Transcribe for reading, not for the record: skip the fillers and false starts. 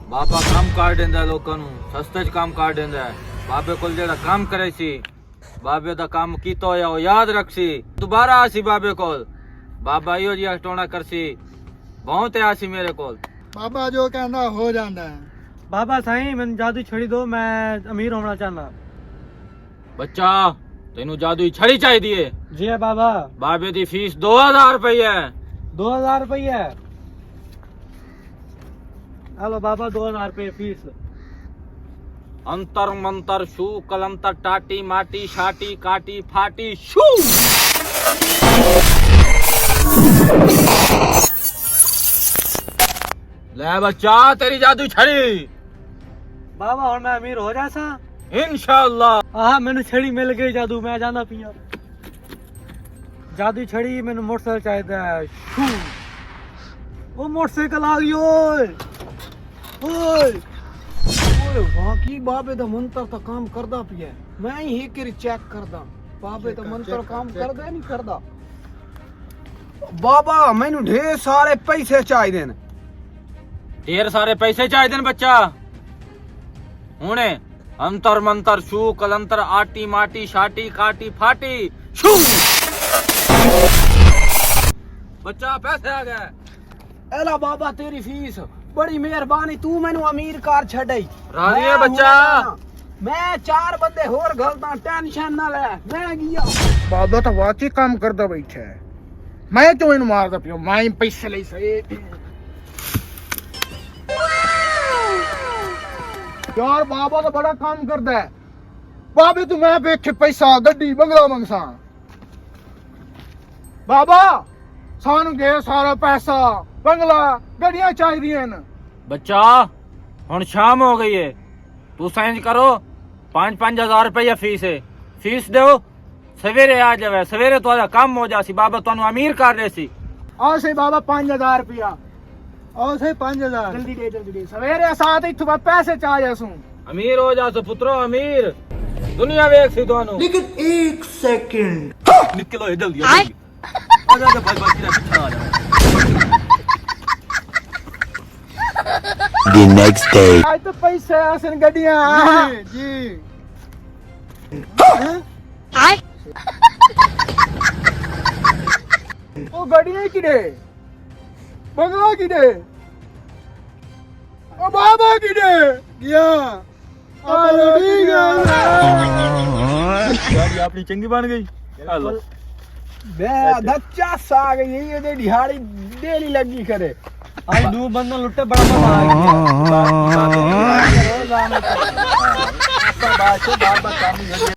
बाबा काम कर देंदा लोकां नू सस्ते च काम कर देंदा है। बाबे कोल जेड़ा काम करे सी बाबे दा काम कीता होया ओ याद रखसी दोबारा आसी बाबे कोल। बाबा इहो जिहा टोना करसी बहुत आसी मेरे कोल। बाबा जो कहना हो जाता है। बाबा साईं मैंने जादू छड़ी दो, मैं अमीर होना चाहना। बच्चा तेनू जादू छड़ी चाहिए? जी है बाबा। बाबे दी फीस 2000 रुपये है। 2000 रुपये? हेलो बाबा 2000 रुपये फीस। अंतर मंतर शू कलंतर टाटी माटी शाटी काटी फाटी शू। ले बच्चा तेरी जादू छड़ी। बाबा और मैं अमीर हो जासा इंशाअल्लाह। हाँ मैंने छड़ी मिल गई जादू, मैं जाना पिया जादू छड़ी। मैंने मोटरसाइकिल चाहिए। शू वो मोटरसाइकिल आ गई। ओए ओए ओए वाकई बाबे दा मंत्र तो काम करदा पिया। मैं ही एक चेक करदा बाबे दा मंत्र काम करदा नहीं करदा। बाबा मैनू ढेर सारे पैसे चाहिए। ढेर सारे पैसे चाहिए बच्चा। हुणे अंतर मंतर शू कलंतर आटी माटी शाटी काटी फाटी शू। बच्चा पैसे आ गए। एला बाबा तेरी फीस बड़ी मेहरबानी, तू मैनू अमीर कार छड़ई। राजी है बच्चा। मैं 4 बंदे होर घलदा, टेंशन ना ले, मैं गया। बाबा तो वाकई काम करदा बैठा है। मैं तो इन मारदा पियो, मैं पैसे ले सही। यार बाबा तो बड़ा काम करदा है। बाबे तू मैं बैठे पैसा गड्डी बंगला मंगसा। बाबा सानू दे सारा पैसा बंगला गड्डियां चाहिए। बच्चा हुण शाम हो गई है, तू साइंज करो 5-5 हजार रुपया फीस है। फीस दो सवेरे आ जावे, सवेरे तो काम हो जासी। बाबा तुहानू अमीर कर देसी। आओ से बाबा 5000 रुपया। आओ से 5000 जल्दी दे सवेरे साथ इथों मैं पैसे चाह जासू। अमीर हो जासो पुत्रो अमीर। दुनिया वेख सी तुहानू। लेकिन 1 सेकंड निकलो जल्दी जल्दी। आजा आजा भाई भाई पीछे आ जा। The next day. आज तो पैसे आसन गड्डियां। जी ओ गड्डियां किडे बंगला किडे ओ बाबा किडे गया। गाड़ी अपनी चंगी बन गई। हेलो दच्चा सा गई ये दिहाड़ी डेली लगी करे। आज 2 बंदा लुट्टे बड़ा मजा आ गया।